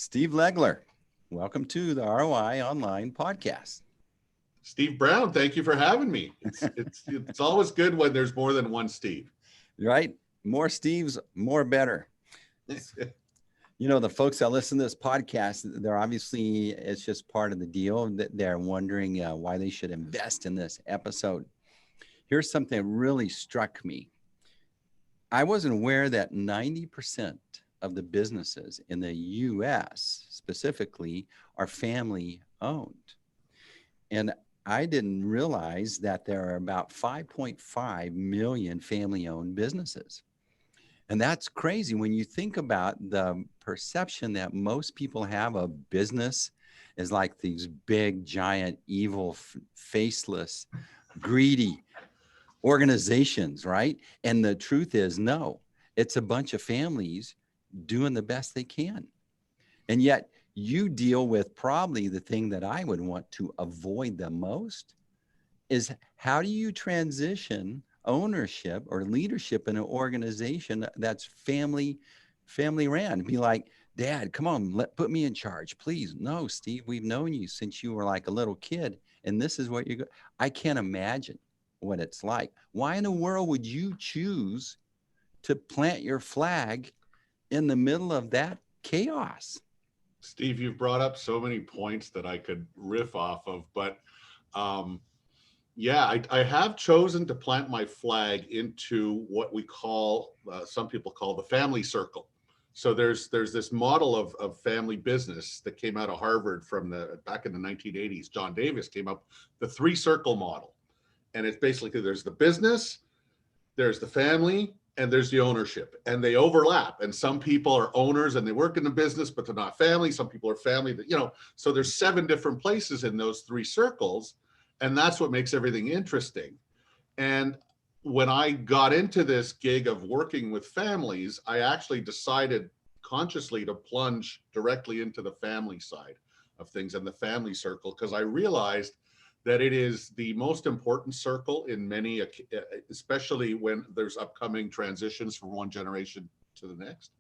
Steve Legler, welcome to the ROI Online Podcast. Steve Brown, thank you for having me. It's always good when there's more than one Steve. Right? More Steves, more better. You know, the folks that listen to this podcast, they're obviously, it's just part of the deal. They're wondering why they should invest in this episode. Here's something that really struck me. I wasn't aware that 90% of the businesses in the U.S. specifically are family owned. And I didn't realize that there are about 5.5 million family owned businesses. And that's crazy when you think about the perception that most people have of business is like these big, giant, evil, faceless, greedy organizations, right? And the truth is, no, it's a bunch of families doing the best they can. And yet you deal with probably the thing that I would want to avoid the most is how do you transition ownership or leadership in an organization that's family ran? Be like, Dad, come on, put me in charge, please. No, Steve, we've known you since you were like a little kid, and this is what you're going. I can't imagine what it's like. Why in the world would you choose to plant your flag in the middle of that chaos? Steve, you've brought up so many points that I could riff off of, but I have chosen to plant my flag into what we call, some people call the family circle. So there's this model of family business that came out of Harvard back in the 1980s. John Davis came up the 3-circle model. And it's basically, there's the business, there's the family, and there's the ownership, and they overlap. And some people are owners and they work in the business, but they're not family. Some people are family, so there's 7 different places in those 3 circles. And that's what makes everything interesting. And when I got into this gig of working with families, I actually decided consciously to plunge directly into the family side of things and the family circle, because I realized that it is the most important circle in many, especially when there's upcoming transitions from one generation to the next.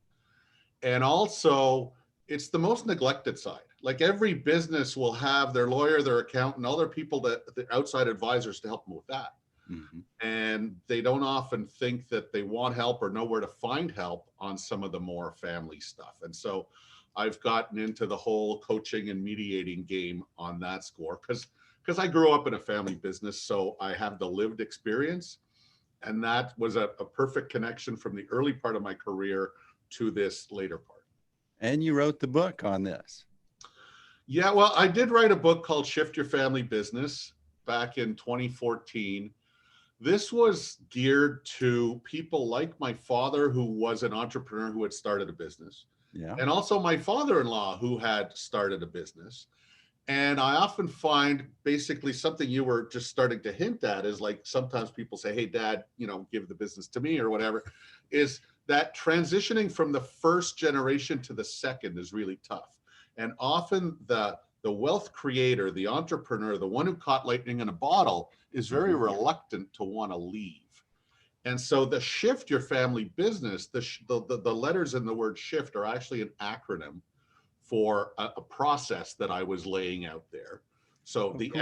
And also, it's the most neglected side. Like every business will have their lawyer, their accountant, other people, the outside advisors to help them with that. Mm-hmm. And they don't often think that they want help or know where to find help on some of the more family stuff. And so I've gotten into the whole coaching and mediating game on that score, because I grew up in a family business, so I have the lived experience. And that was a perfect connection from the early part of my career to this later part. And you wrote the book on this. Yeah, well, I did write a book called Shift Your Family Business back in 2014. This was geared to people like my father, who was an entrepreneur who had started a business. Yeah. And also my father-in-law, who had started a business. And I often find basically something you were just starting to hint at is like sometimes people say, hey, Dad, give the business to me or whatever, is that transitioning from the first generation to the second is really tough. And often the wealth creator, the entrepreneur, the one who caught lightning in a bottle is very reluctant to want to leave. And so the Shift Your Family Business, the letters in the word shift are actually an acronym for a process that I was laying out there. So the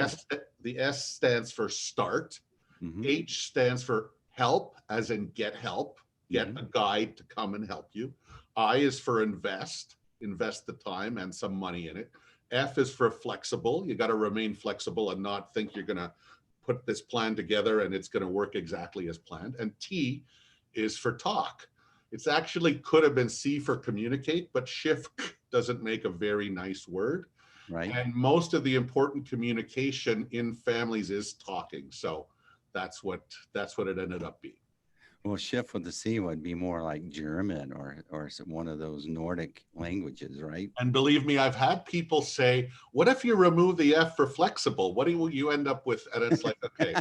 S stands for start. Mm-hmm. H stands for help, as in get help, get a guide to come and help you. I is for invest the time and some money in it. F is for flexible. You got to remain flexible and not think you're going to put this plan together and it's going to work exactly as planned. And T is for talk. It's actually could have been C for communicate, but shift doesn't make a very nice word. Right. And most of the important communication in families is talking. So that's what it ended up being. Well, shift with the C would be more like German or one of those Nordic languages, right? And believe me, I've had people say, what if you remove the F for flexible? What will you end up with? And it's like, okay.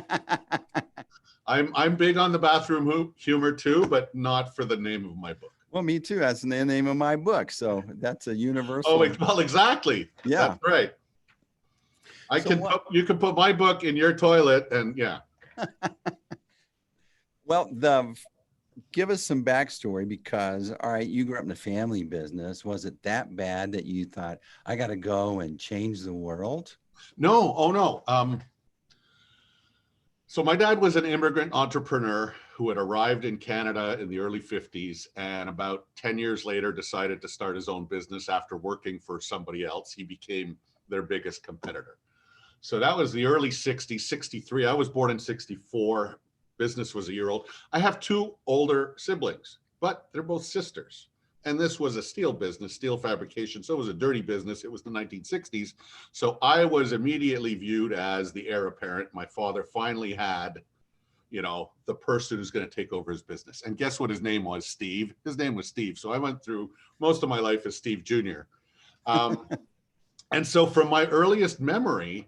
I'm big on the bathroom humor too, but not for the name of my book. Well, me too. That's the name of my book. So that's a universal. Oh, well, exactly. Yeah. That's right. You can put my book in your toilet and yeah. Well, give us some backstory because, all right, you grew up in a family business. Was it that bad that you thought, I got to go and change the world? No, oh no. So my dad was an immigrant entrepreneur who had arrived in Canada in the early 50s, and about 10 years later decided to start his own business after working for somebody else. He became their biggest competitor. So that was the early 60s, 63. I was born in 64. Business was a year old. I have two older siblings, but they're both sisters. And this was a steel business, steel fabrication. So it was a dirty business. It was the 1960s. So I was immediately viewed as the heir apparent. My father finally had, the person who's going to take over his business. And guess what his name was? Steve. His name was Steve. So I went through most of my life as Steve Jr. And so from my earliest memory,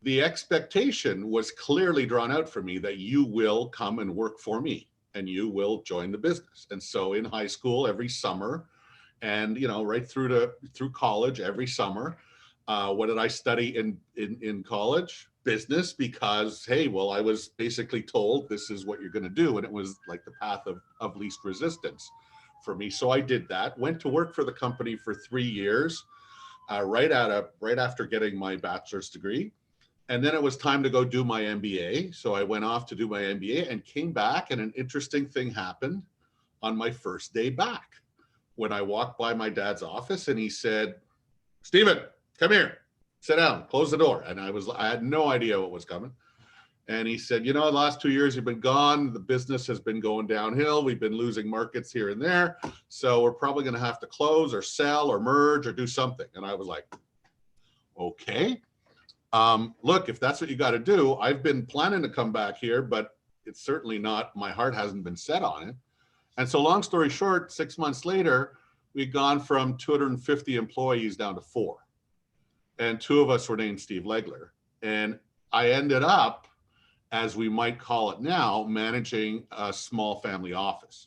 the expectation was clearly drawn out for me that you will come and work for me and you will join the business. And so in high school, every summer, and right through college, every summer, what did I study in college? Business, because hey, well, I was basically told this is what you're going to do, and it was like the path of least resistance for me. So I did that. Went to work for the company for 3 years, right after getting my bachelor's degree. And then it was time to go do my MBA. So I went off to do my MBA and came back, and an interesting thing happened on my first day back when I walked by my dad's office and he said, "Stephen, come here, sit down, close the door." And I had no idea what was coming. And he said, the last 2 years you've been gone. The business has been going downhill. We've been losing markets here and there. So we're probably going to have to close or sell or merge or do something. And I was like, okay. Look, if that's what you got to do, I've been planning to come back here, but it's certainly not, my heart hasn't been set on it. And so long story short, 6 months later, we'd gone from 250 employees down to 4. And 2 of us were named Steve Legler. And I ended up, as we might call it now, managing a small family office.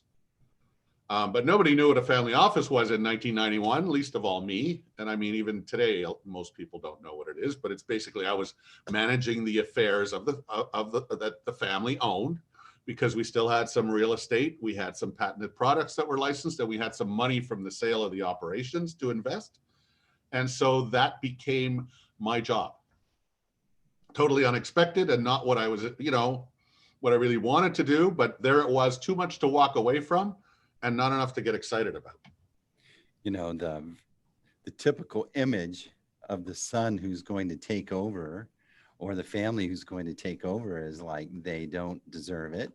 But nobody knew what a family office was in 1991, least of all me. And I mean, even today, most people don't know what it is. But it's basically I was managing the affairs of that the family owned, because we still had some real estate, we had some patented products that were licensed, and we had some money from the sale of the operations to invest. And so that became my job. Totally unexpected and not what I was, what I really wanted to do. But there it was, too much to walk away from, and not enough to get excited about. The typical image of the son who's going to take over, or the family who's going to take over, is like they don't deserve it.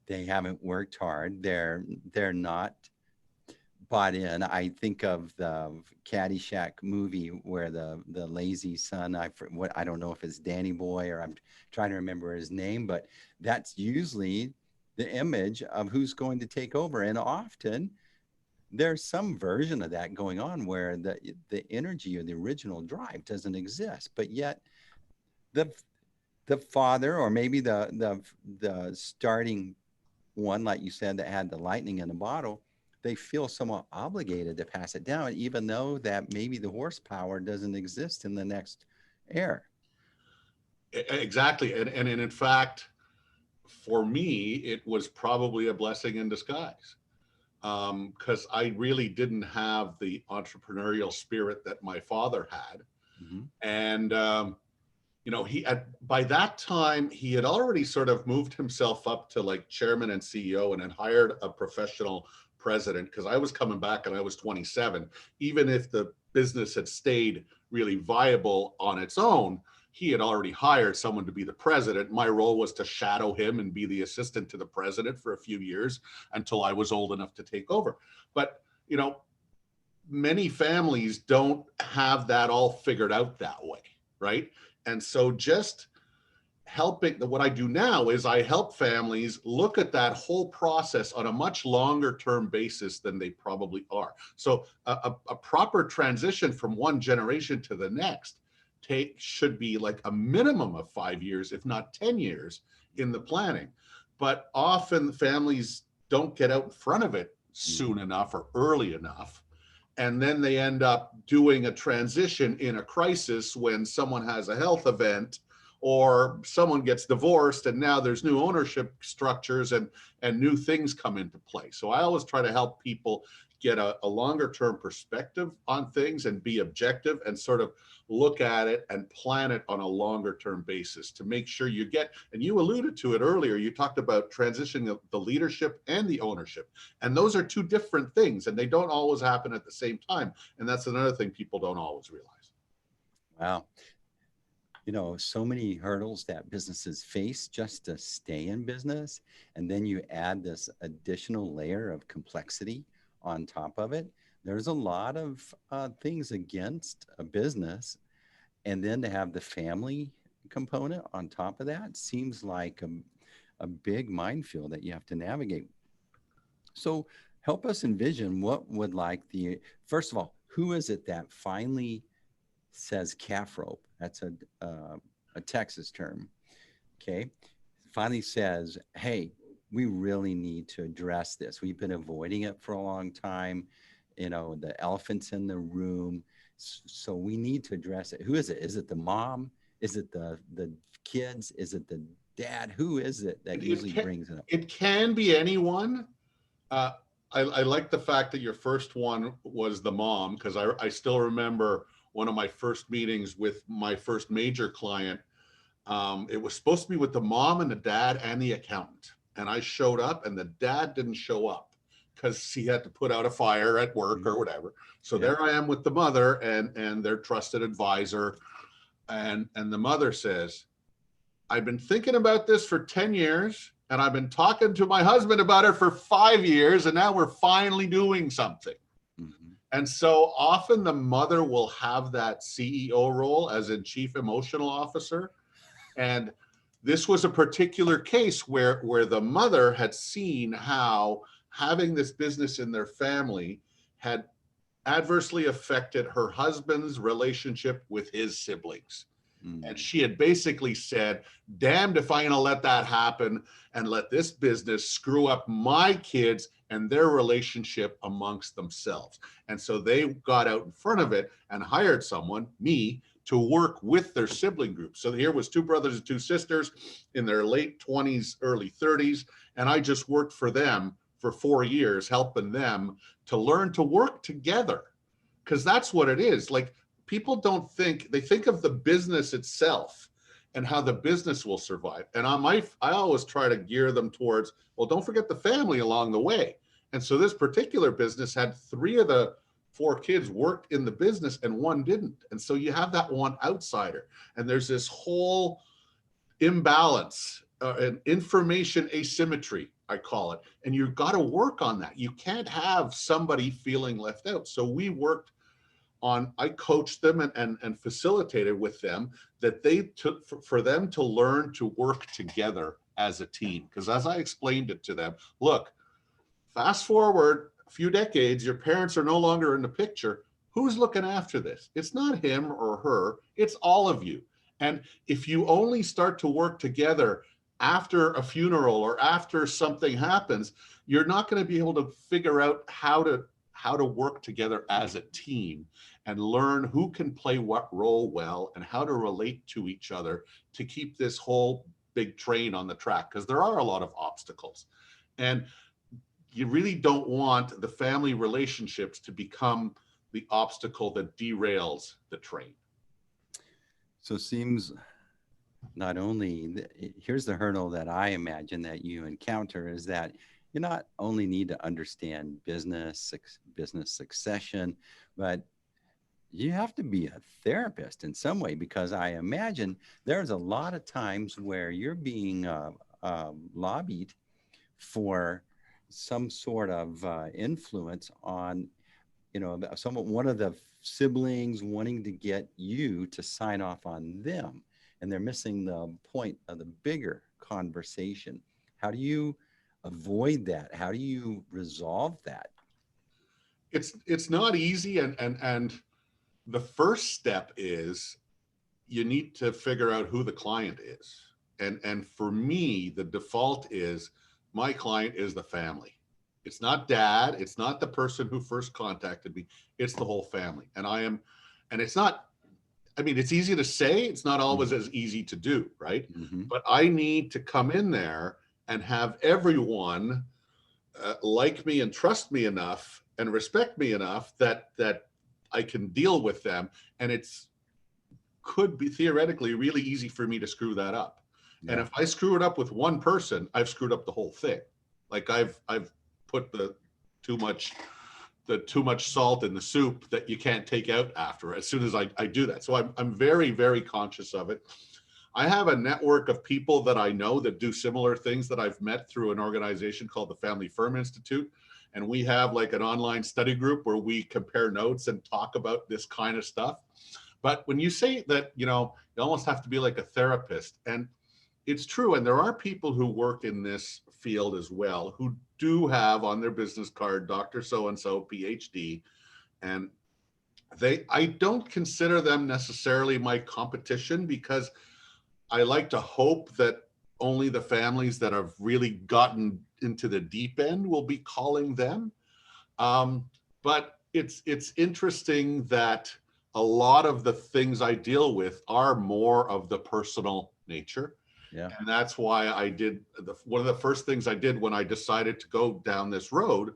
They haven't worked hard. They're not bought in. I think of the Caddyshack movie where the lazy son, I don't know if it's Danny Boy, or I'm trying to remember his name, but that's usually the image of who's going to take over. And often there's some version of that going on where the energy or the original drive doesn't exist, but yet the father, or maybe the starting one, like you said, that had the lightning in the bottle, they feel somewhat obligated to pass it down, even though that maybe the horsepower doesn't exist in the next heir. Exactly. And in fact, for me, it was probably a blessing in disguise, because I really didn't have the entrepreneurial spirit that my father had. Mm-hmm. And, by that time, he had already sort of moved himself up to like chairman and CEO, and had hired a professional president, because I was coming back and I was 27. Even if the business had stayed really viable on its own, he had already hired someone to be the president. My role was to shadow him and be the assistant to the president for a few years until I was old enough to take over. But, many families don't have that all figured out that way, right? And so just what I do now is I help families look at that whole process on a much longer term basis than they probably are. So a proper transition from one generation to the next should be like a minimum of 5 years, if not 10 years in the planning. But often families don't get out in front of it soon enough or early enough. And then they end up doing a transition in a crisis when someone has a health event, or someone gets divorced and now there's new ownership structures and new things come into play. So I always try to help people get a longer term perspective on things and be objective and sort of look at it and plan it on a longer term basis to make sure you get, and you alluded to it earlier, you talked about transitioning the leadership and the ownership. And those are two different things and they don't always happen at the same time. And that's another thing people don't always realize. Wow. You know, so many hurdles that businesses face just to stay in business. And then you add this additional layer of complexity on top of it. There's a lot of things against a business. And then to have the family component on top of that seems like a big minefield that you have to navigate. So help us envision what would first of all, who is it that finally says calf rope? That's a Texas term. Okay. Finally says, hey, we really need to address this. We've been avoiding it for a long time. You know, the elephant's in the room. So we need to address it. Who is it? Is it the mom? Is it the kids? Is it the dad? Who is it that usually brings it up? It can be anyone. I like the fact that your first one was the mom, because I still remember one of my first meetings with my first major client. It was supposed to be with the mom and the dad and the accountant. And I showed up and the dad didn't show up because he had to put out a fire at work or whatever. So there I am with the mother and their trusted advisor. And the mother says, I've been thinking about this for 10 years and I've been talking to my husband about it for 5 years and now we're finally doing something. Mm-hmm. And so often the mother will have that CEO role as a chief emotional officer. And this was a particular case where the mother had seen how having this business in their family had adversely affected her husband's relationship with his siblings. And she had basically said, damned if I'm going to let that happen and let this business screw up my kids and their relationship amongst themselves. And so they got out in front of it and hired someone, me, to work with their sibling group. So here was two brothers and two sisters in their late 20s, early 30s. And I just worked for them for 4 years, helping them to learn to work together. Because that's what it is. Like, people don't think, they think of the business itself and how the business will survive. And I always try to gear them towards, well, don't forget the family along the way. And so this particular business had 3 of the 4 kids worked in the business and 1 didn't. And so you have that one outsider. And there's this whole imbalance, and information asymmetry, I call it. And you've got to work on that. You can't have somebody feeling left out. So we worked on, I coached them and facilitated with them that they took for them to learn to work together as a team. Because as I explained it to them, look, fast forward a few decades, your parents are no longer in the picture. Who's looking after this? It's not him or her, it's all of you. And if you only start to work together after a funeral or after something happens, you're not going to be able to figure out how to work together as a team and learn who can play what role well and how to relate to each other to keep this whole big train on the track, because there are a lot of obstacles. And you really don't want the family relationships to become the obstacle that derails the train. So it seems not only, here's the hurdle that I imagine that you encounter, is that you not only need to understand business succession, but you have to be a therapist in some way, because I imagine there's a lot of times where you're being lobbied for some sort of influence on, one of the siblings wanting to get you to sign off on them, and they're missing the point of the bigger conversation. How do you avoid that? How do you resolve that? It's not easy, and the first step is you need to figure out who the client is. And for me, the default is my client is the family. It's not dad, it's not the person who first contacted me, it's the whole family. And it's not, I mean, it's easy to say, it's not always Mhm. as easy to do, right? Mhm. But I need to come in there and have everyone like me and trust me enough and respect me enough that I can deal with them. And it's could be theoretically really easy for me to screw that up. And Yeah. if I screw it up with one person, I've screwed up the whole thing. Like I've put too much too much salt in the soup that you can't take out after as soon as I do that. So I'm very, very conscious of it. I have a network of people that I know that do similar things that I've met through an organization called the Family Firm Institute. And we have like an online study group where we compare notes and talk about this kind of stuff. But when you say that, you almost have to be like a therapist. And it's true. And there are people who work in this field as well who do have on their business card, Dr. So and so, PhD. And I don't consider them necessarily my competition because I like to hope that only the families that have really gotten into the deep end will be calling them. But it's interesting that a lot of the things I deal with are more of the personal nature. Yeah. And that's why I did one of the first things I did when I decided to go down this road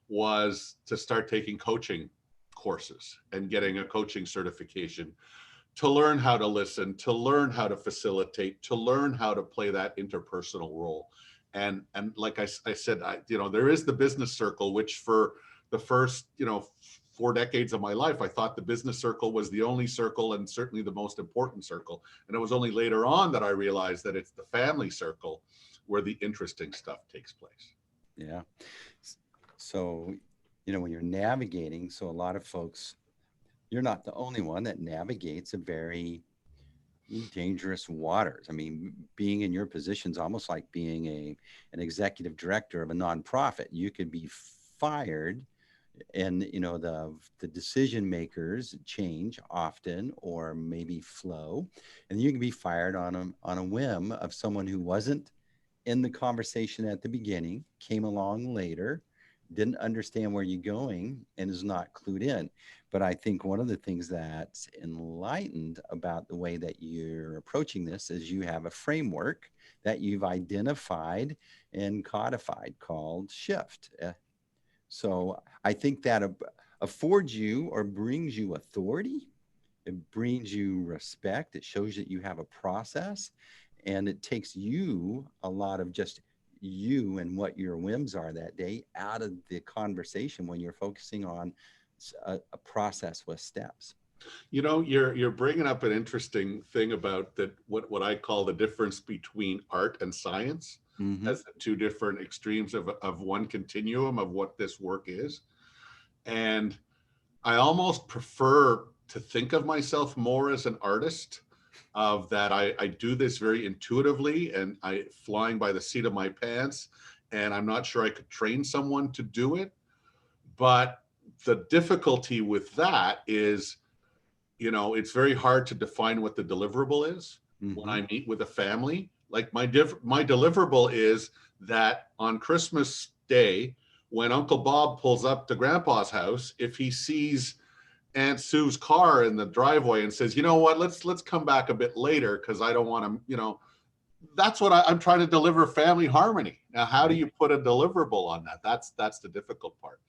was to start taking coaching courses and getting a coaching certification to learn how to listen, to learn how to facilitate, to learn how to play that interpersonal role. And like I said, there is the business circle, which for the first 4 decades of my life, I thought the business circle was the only circle and certainly the most important circle. And it was only later on that I realized that it's the family circle where the interesting stuff takes place. Yeah. So, when you're navigating, so a lot of folks, you're not the only one that navigates a very dangerous waters. I mean, being in your position is almost like being an executive director of a nonprofit. You could be fired, and the decision makers change often, or maybe flow, and you can be fired on a whim of someone who wasn't in the conversation at the beginning, came along later, didn't understand where you're going, and is not clued in. But I think one of the things that's enlightened about the way that you're approaching this is you have a framework that you've identified and codified called shift. So I think that affords you or brings you authority. It brings you respect. It shows that you have a process, and it takes you a lot of just you and what your whims are that day out of the conversation when you're focusing on a process with steps. You're bringing up an interesting thing about that. What I call the difference between art and science, Mm-hmm. as the two different extremes of one continuum of what this work is. And I almost prefer to think of myself more as an artist, of that I do this very intuitively and I flying by the seat of my pants. And I'm not sure I could train someone to do it. But the difficulty with that is, it's very hard to define what the deliverable is when Mm-hmm. I meet with a family. Like my deliverable is that on Christmas Day, when Uncle Bob pulls up to Grandpa's house, if he sees Aunt Sue's car in the driveway and says, "You know what? Let's come back a bit later because I don't want to," that's what I'm trying to deliver: family harmony. Now, how do Right. you put a deliverable on that? That's the difficult part.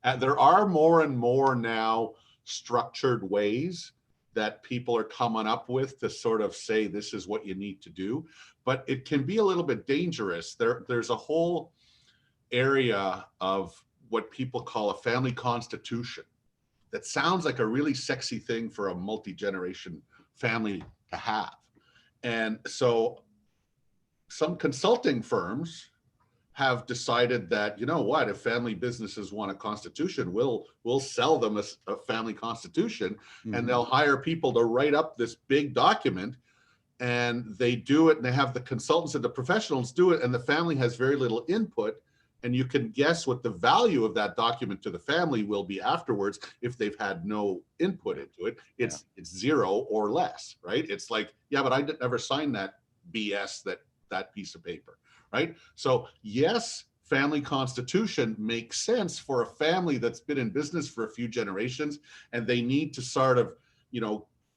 And there are more and more now structured ways that people are coming up with to sort of say this is what you need to do, but it can be a little bit dangerous. There's a whole area of what people call a family constitution that sounds like a really sexy thing for a multi-generation family to have. And so some consulting firms have decided that, if family businesses want a constitution, we'll sell them a family constitution, and Mm-hmm. they'll hire people to write up this big document, and they do it, and they have the consultants and the professionals do it, and the family has very little input. And you can guess what the value of that document to the family will be afterwards if they've had no input into it. Yeah. It's zero or less, right? It's like, yeah, but I never signed that BS, that piece of paper, right? So yes, family constitution makes sense for a family that's been in business for a few generations, and they need to sort of,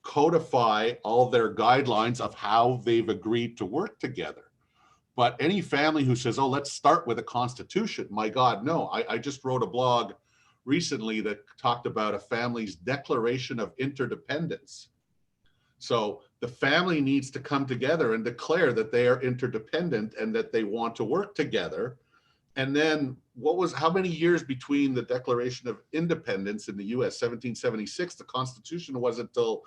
codify all their guidelines of how they've agreed to work together. But any family who says, oh, let's start with a constitution, my God, no. I just wrote a blog recently that talked about a family's declaration of interdependence. So the family needs to come together and declare that they are interdependent and that they want to work together. And then how many years between the Declaration of Independence in the US, 1776, the Constitution wasn't until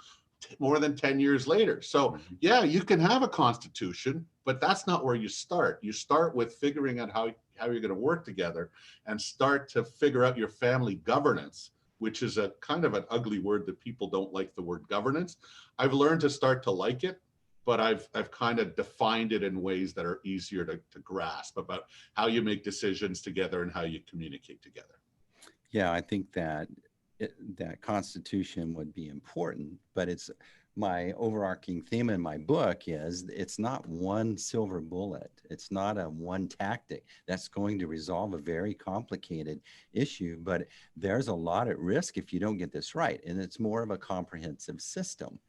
more than 10 years later. So yeah, you can have a constitution, but that's not where you start. You start with figuring out how you're going to work together and start to figure out your family governance, which is a kind of an ugly word that people don't like, the word governance. I've learned to start to like it, but I've kind of defined it in ways that are easier to grasp about how you make decisions together and how you communicate together. Yeah, I think that that constitution would be important, but it's my overarching theme in my book is it's not one silver bullet. It's not a one tactic that's going to resolve a very complicated issue, but there's a lot at risk if you don't get this right. And it's more of a comprehensive system.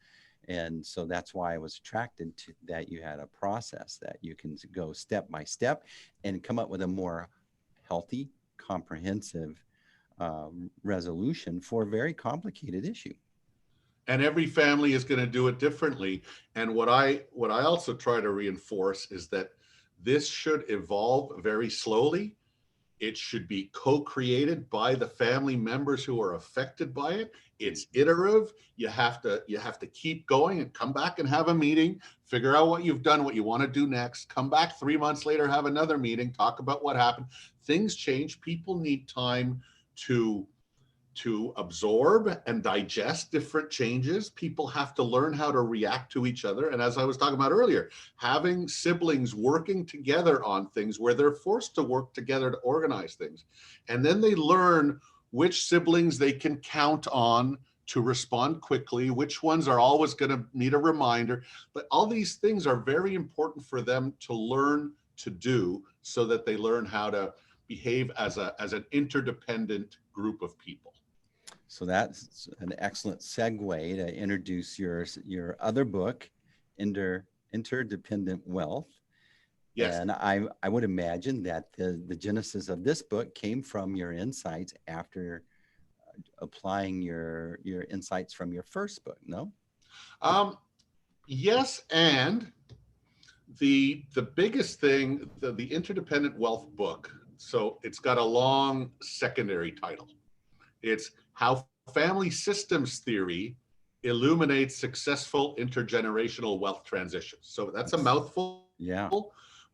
And so that's why I was attracted to that. You had a process that you can go step by step and come up with a more healthy, comprehensive resolution for a very complicated issue. And every family is going to do it differently. And what I also try to reinforce is that this should evolve very slowly. It should be co-created by the family members who are affected by it. It's iterative. You have to keep going and come back and have a meeting, figure out what you've done, what you want to do next, come back 3 months later, have another meeting, talk about what happened. Things change. People need time to absorb and digest different changes. People have to learn how to react to each other. And as I was talking about earlier, having siblings working together on things where they're forced to work together to organize things. And then they learn which siblings they can count on to respond quickly, which ones are always going to need a reminder. But all these things are very important for them to learn to do so that they learn how to behave as an interdependent group of people. So that's an excellent segue to introduce your other book, Interdependent Wealth. Yes. And I would imagine that the genesis of this book came from your insights after applying your insights from your first book, no? Yes, and the biggest thing, the Interdependent Wealth book, so it's got a long secondary title. It's How Family Systems Theory Illuminates Successful Intergenerational Wealth Transitions. So that's a mouthful. Yeah.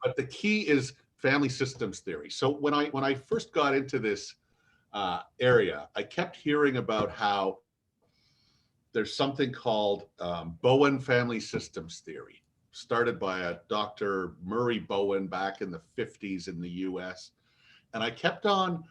But the key is family systems theory. So when I first got into this area, I kept hearing about how there's something called Bowen family systems theory, started by a Dr. Murray Bowen back in the 50s in the US. And I kept on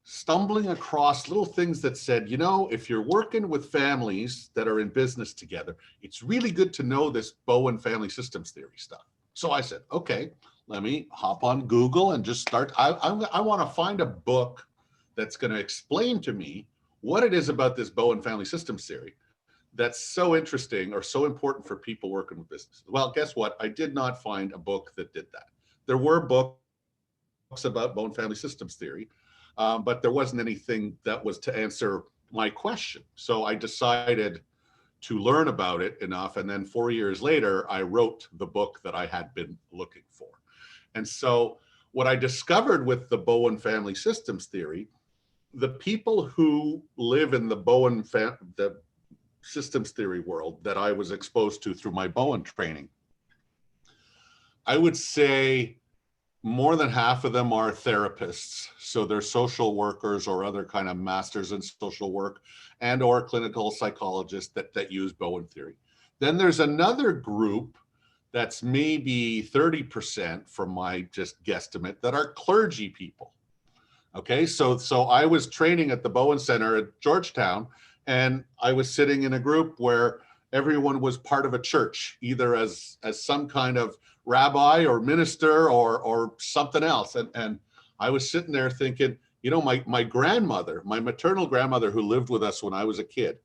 stumbling across little things that said, if you're working with families that are in business together, it's really good to know this Bowen family systems theory stuff. So I said, okay, let me hop on Google and just start. I want to find a book that's going to explain to me what it is about this Bowen family systems theory that's so interesting or so important for people working with business. Well, guess what? I did not find a book that did that. There were books about Bowen family systems theory, but there wasn't anything that was to answer my question. So I decided to learn about it enough. And then 4 years later, I wrote the book that I had been looking for. And so what I discovered with the Bowen family systems theory, the people who live in the Bowen the systems theory world that I was exposed to through my Bowen training, I would say more than half of them are therapists. So they're social workers or other kind of masters in social work and or clinical psychologists that use Bowen theory. Then there's another group that's maybe 30% from my just guesstimate that are clergy people. Okay, so I was training at the Bowen Center at Georgetown, and I was sitting in a group where everyone was part of a church, either as some kind of rabbi or minister or something else. And I was sitting there thinking, my grandmother, my maternal grandmother who lived with us when I was a kid,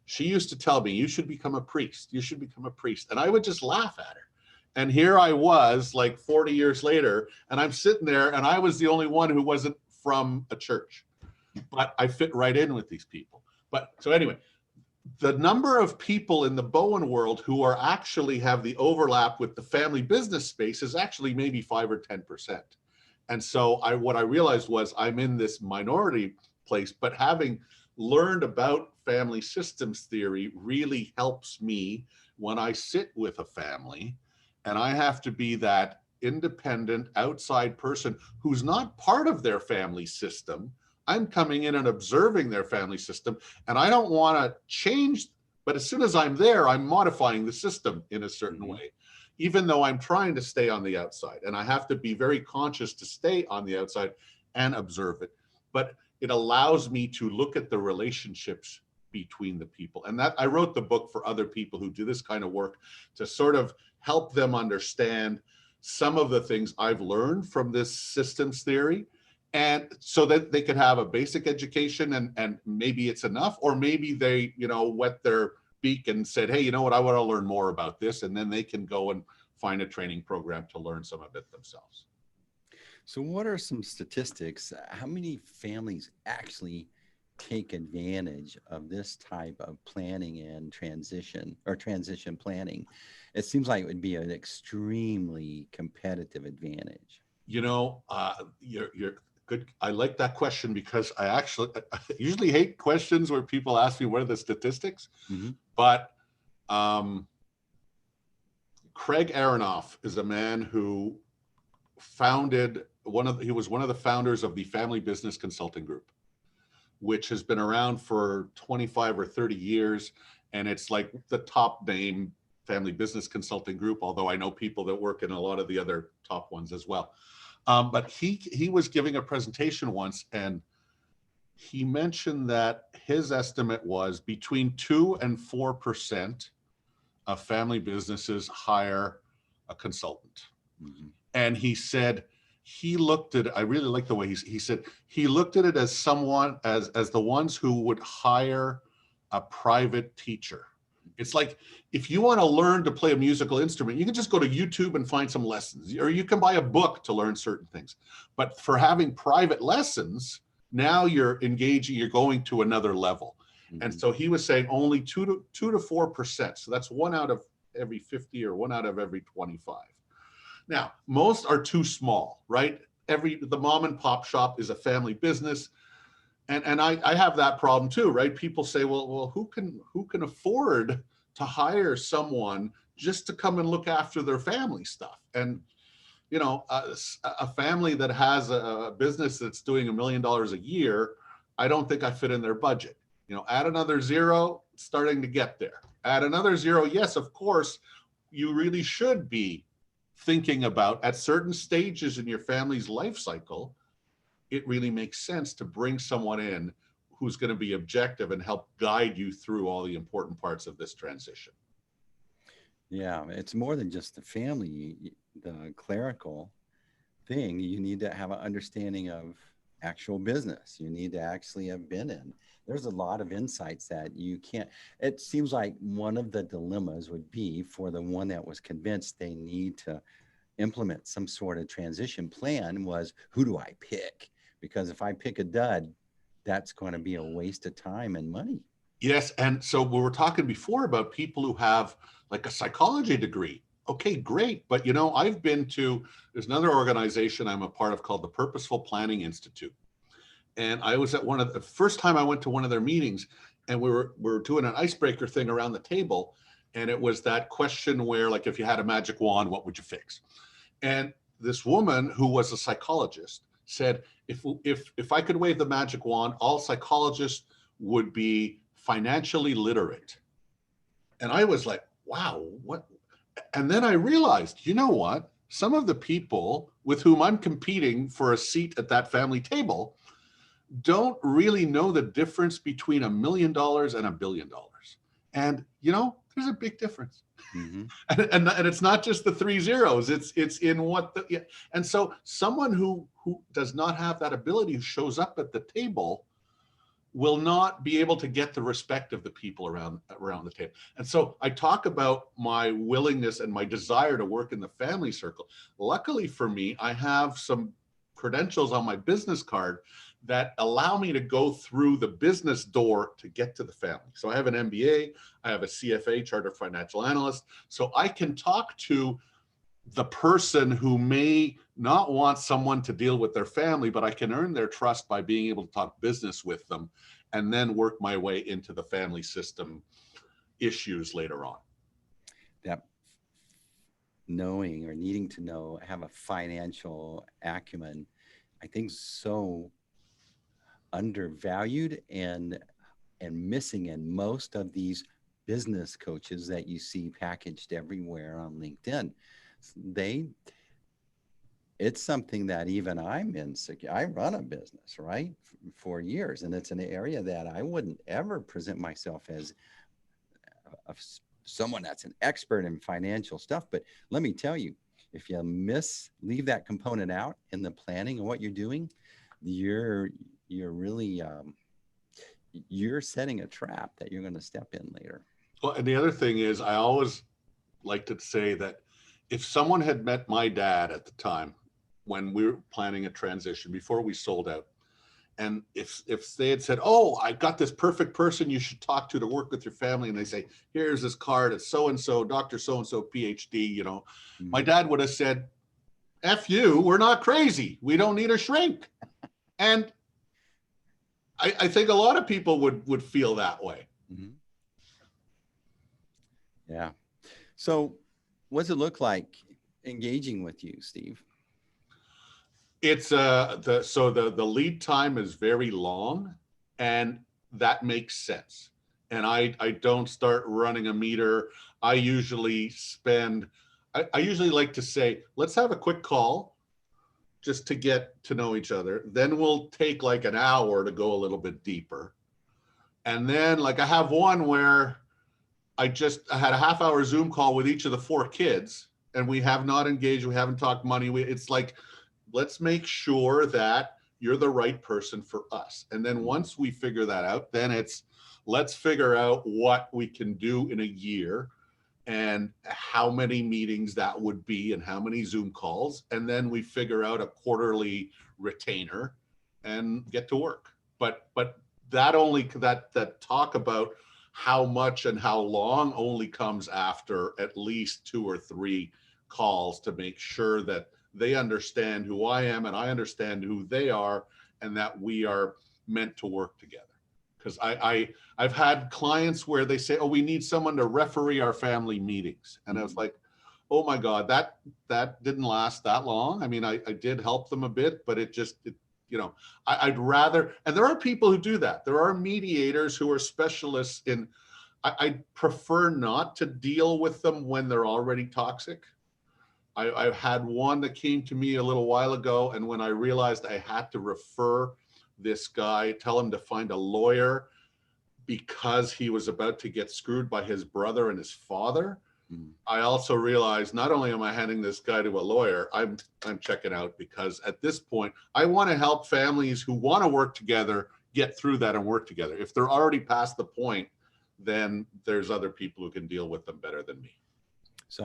she used to tell me, you should become a priest. You should become a priest. And I would just laugh at her. And here I was like 40 years later, and I'm sitting there, and I was the only one who wasn't from a church, but I fit right in with these people. But so anyway, the number of people in the Bowen world who are actually have the overlap with the family business space is actually maybe 5 or 10%. And so what I realized was I'm in this minority place, but having learned about family systems theory really helps me when I sit with a family and I have to be that independent outside person who's not part of their family system. I'm coming in and observing their family system, and I don't want to change, but as soon as I'm there, I'm modifying the system in a certain way, even though I'm trying to stay on the outside. And I have to be very conscious to stay on the outside and observe it. But it allows me to look at the relationships between the people. And that I wrote the book for other people who do this kind of work to sort of help them understand some of the things I've learned from this systems theory, and so that they could have a basic education and maybe it's enough, or maybe they, wet their beak and said, hey, you know what, I want to learn more about this. And then they can go and find a training program to learn some of it themselves. So what are some statistics? How many families actually take advantage of this type of planning and transition planning? It seems like it would be an extremely competitive advantage. You're good. I like that question because I usually hate questions where people ask me what are the statistics, but Craig Aronoff is a man who he was one of the founders of the Family Business Consulting Group, which has been around for 25 or 30 years. And it's like the top name family business consulting group, although I know people that work in a lot of the other top ones as well. But he was giving a presentation once, and he mentioned that his estimate was between 2 and 4% of family businesses hire a consultant. And he said, he looked at it, I really like the way he said, he looked at it as someone, as the ones who would hire a private teacher. It's like, if you want to learn to play a musical instrument, you can just go to YouTube and find some lessons, or you can buy a book to learn certain things. But for having private lessons, now you're engaging, you're going to another level. And so he was saying only 2 to 4%. So that's 1 out of every 50 or 1 out of every 25. Now, most are too small, right? The mom and pop shop is a family business. And I have that problem too, right? People say, well, who can afford to hire someone just to come and look after their family stuff? And, a family that has a business that's doing $1 million a year, I don't think I fit in their budget. Add another zero, it's starting to get there. Add another zero, yes, of course, you really should be thinking about at certain stages in your family's life cycle, it really makes sense to bring someone in who's going to be objective and help guide you through all the important parts of this transition. Yeah, it's more than just the family, the clerical thing. You need to have an understanding of actual business. You need to actually have been in. There's a lot of insights that you can't. It seems like one of the dilemmas would be for the one that was convinced they need to implement some sort of transition plan was, who do I pick? Because if I pick a dud, that's going to be a waste of time and money. Yes. And so we were talking before about people who have like a psychology degree. Okay, great. But there's another organization I'm a part of called the Purposeful Planning Institute. And I was at the first time I went to one of their meetings, and we were doing an icebreaker thing around the table. And it was that question where, like, if you had a magic wand, what would you fix? And this woman who was a psychologist said, if I could wave the magic wand, all psychologists would be financially literate. And I was like, wow, what? And then I realized, you know what? Some of the people with whom I'm competing for a seat at that family table don't really know the difference between $1 million and $1 billion. And, there's a big difference. And it's not just the 3 zeros, it's in what and so someone who does not have that ability, who shows up at the table, will not be able to get the respect of the people around the table. And so I talk about my willingness and my desire to work in the family circle. Luckily for me, I have some credentials on my business card that allow me to go through the business door to get to the family. So I have an MBA, I have a CFA, Chartered Financial Analyst, so I can talk to the person who may not want someone to deal with their family, but I can earn their trust by being able to talk business with them and then work my way into the family system issues later on. That knowing or needing to know, have a financial acumen, I think so undervalued and missing in most of these business coaches that you see packaged everywhere on LinkedIn. It's something that even I'm insecure. I run a business, right, for years, and it's an area that I wouldn't ever present myself as someone that's an expert in financial stuff. But let me tell you, if you leave that component out in the planning of what you're doing, you're really you're setting a trap that you're going to step in later. Well, and the other thing is, I always like to say that if someone had met my dad at the time when we were planning a transition before we sold out, and if they had said, "Oh, I got this perfect person you should talk to work with your family," and they say, "Here's this card, it's so and so, Dr. So and so, PhD," my dad would have said, "F you, we're not crazy. We don't need a shrink." And I think a lot of people would feel that way. Mm-hmm. Yeah. So what does it look like engaging with you, Steve? It's the lead time is very long, and that makes sense. And I don't start running a meter. I usually like to say, let's have a quick call just to get to know each other. Then we'll take like an hour to go a little bit deeper. And then like I have one where I had a half-hour Zoom call with each of the 4 kids, and we have not engaged. We haven't talked money. It's like, let's make sure that you're the right person for us. And then once we figure that out, then let's figure out what we can do in a year and how many meetings that would be and how many Zoom calls. And then we figure out a quarterly retainer and get to work. But that talk about how much and how long only comes after at least 2 or 3 calls to make sure that they understand who I am and I understand who they are, and that we are meant to work together. Because I've had clients where they say, "Oh, we need someone to referee our family meetings," and I was like, "Oh my God, that didn't last that long." I mean, I did help them a bit, but I'd rather, and there are people who do that. There are mediators who are specialists in. I prefer not to deal with them when they're already toxic. I've had one that came to me a little while ago, and when I realized I had to refer this guy, tell him to find a lawyer because he was about to get screwed by his brother and his father, I also realized not only am I handing this guy to a lawyer, I'm checking out, because at this point, I want to help families who want to work together get through that and work together. If they're already past the point, then there's other people who can deal with them better than me. So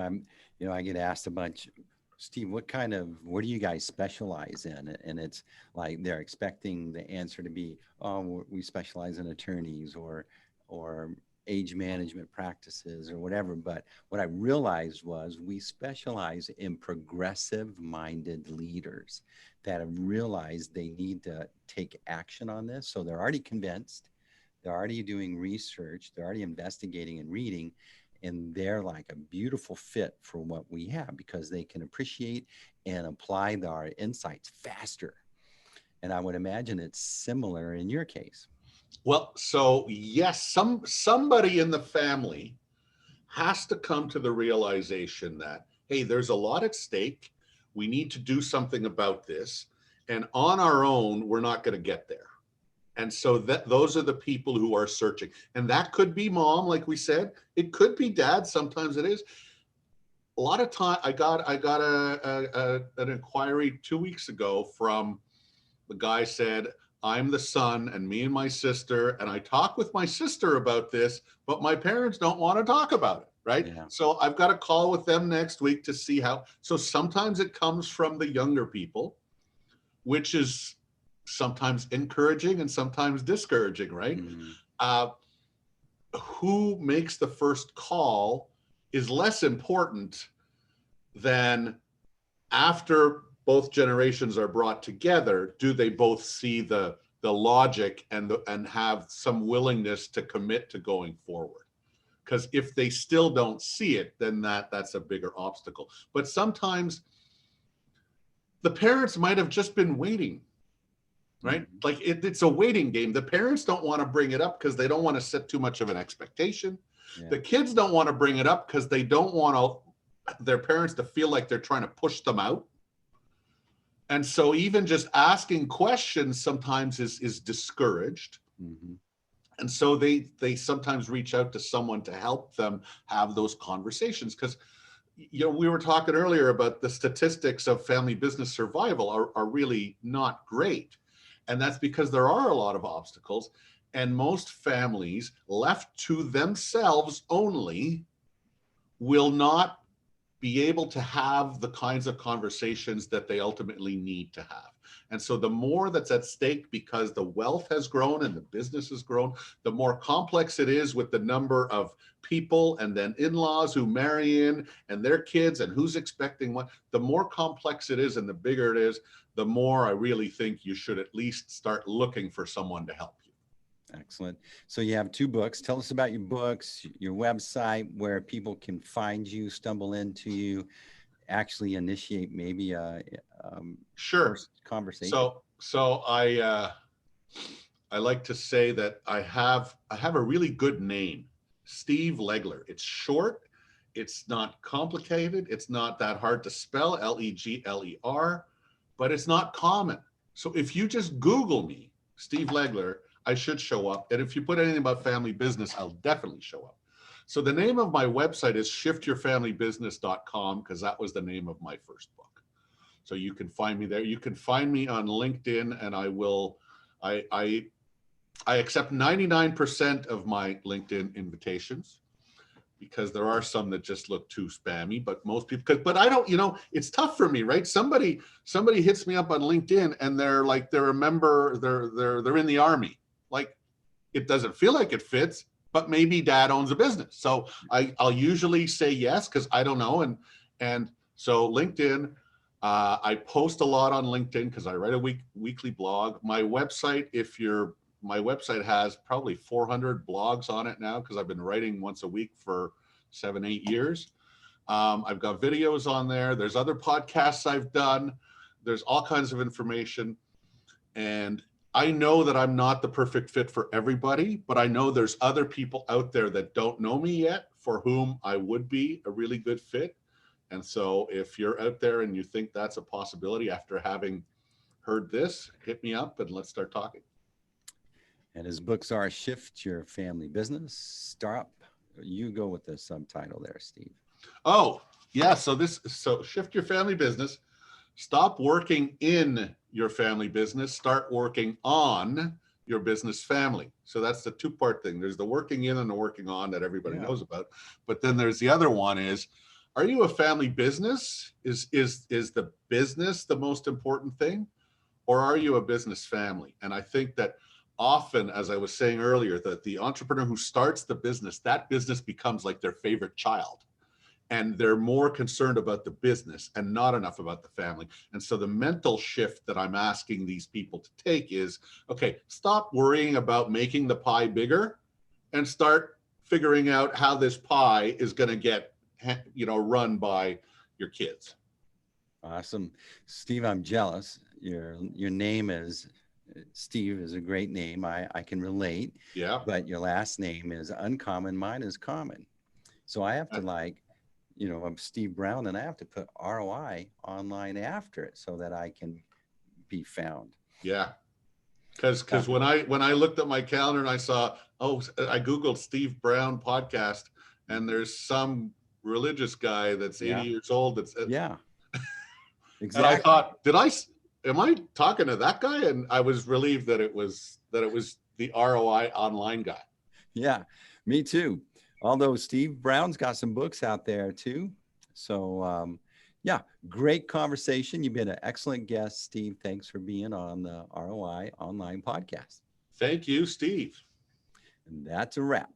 I get asked a bunch, Steve, what do you guys specialize in? And it's like they're expecting the answer to be, "Oh, we specialize in attorneys or age management practices or whatever." But what I realized was we specialize in progressive-minded leaders that have realized they need to take action on this. So they're already convinced, they're already doing research, they're already investigating and reading, and they're like a beautiful fit for what we have because they can appreciate and apply our insights faster. And I would imagine it's similar in your case. Well, so yes, somebody in the family has to come to the realization that, hey, there's a lot at stake. We need to do something about this. And on our own, we're not going to get there. And so those are the people who are searching. And that could be mom, like we said. It could be dad. Sometimes it is. A lot of time, I got an inquiry 2 weeks ago from the guy said, I'm the son, and me and my sister, and I talk with my sister about this, but my parents don't want to talk about it, right? Yeah. So I've got a call with them next week to see how. So sometimes it comes from the younger people, which is sometimes encouraging and sometimes discouraging, right? Who makes the first call is less important than after both generations are brought together, do they both see the logic and have some willingness to commit to going forward? Because if they still don't see it, then that's a bigger obstacle. But sometimes the parents might have just been waiting, right? Like it's a waiting game. The parents don't want to bring it up because they don't want to set too much of an expectation. Yeah. The kids don't want to bring it up because they don't want their parents to feel like they're trying to push them out. And so even just asking questions sometimes is discouraged. And so they sometimes reach out to someone to help them have those conversations. Because, you know, we were talking earlier about the statistics of family business survival are really not great. And that's because there are a lot of obstacles. And most families left to themselves only will not be able to have the kinds of conversations that they ultimately need to have. And so the more that's at stake, because the wealth has grown and the business has grown, the more complex it is with the number of people and then in-laws who marry in and their kids and who's expecting what, the more complex it is and the bigger it is, the more I really think you should at least start looking for someone to help you. Excellent. So you have 2 books. Tell us about your books, your website, where people can find you, stumble into you, actually initiate maybe a sure conversation. So I like to say that I have a really good name, Steve Legler. It's short. It's not complicated. It's not that hard to spell, Legler, but it's not common. So if you just Google me, Steve Legler, I should show up. And if you put anything about family business, I'll definitely show up. So the name of my website is shiftyourfamilybusiness.com, because that was the name of my first book. So you can find me there. You can find me on LinkedIn, and I accept 99% of my LinkedIn invitations, because there are some that just look too spammy, but most people, but I don't, you know, it's tough for me, right? Somebody hits me up on LinkedIn and they're like, they're a member, they're in the Army. Like, it doesn't feel like it fits, but maybe dad owns a business. So I'll usually say yes, because I don't know. And so LinkedIn, I post a lot on LinkedIn because I write a weekly blog. My website, my website has probably 400 blogs on it now, because I've been writing once a week for 7-8 years. I've got videos on there. There's other podcasts I've done. There's all kinds of information. And I know that I'm not the perfect fit for everybody, but I know there's other people out there that don't know me yet for whom I would be a really good fit. And so if you're out there and you think that's a possibility after having heard this, hit me up and let's start talking. And his books are Shift Your Family Business, Stop. You go with the subtitle there, Steve. Oh, yeah. So Shift Your Family Business, Stop Working in Your Family Business, Start Working on Your Business Family. So that's the 2-part thing. There's the working in and the working on that everybody knows about. But then there's the other one is, are you a family business? Is the business the most important thing? Or are you a business family? And I think that often, as I was saying earlier, that the entrepreneur who starts the business, that business becomes like their favorite child. And they're more concerned about the business and not enough about the family. And so the mental shift that I'm asking these people to take is, okay, stop worrying about making the pie bigger and start figuring out how this pie is going to get, run by your kids. Awesome. Steve, I'm jealous. Your name is Steve is a great name. I can relate. Yeah. But your last name is uncommon. Mine is common. So I have to I'm Steve Brown, and I have to put ROI online after it so that I can be found. Yeah. Because when I looked at my calendar and I saw, I Googled Steve Brown podcast, and there's some religious guy that's 80 years old. That's exactly. And I thought, am I talking to that guy? And I was relieved that it was the ROI Online guy. Yeah, me too. Although Steve Brown's got some books out there too. So yeah, great conversation. You've been an excellent guest, Steve. Thanks for being on the ROI Online Podcast. Thank you, Steve. And that's a wrap.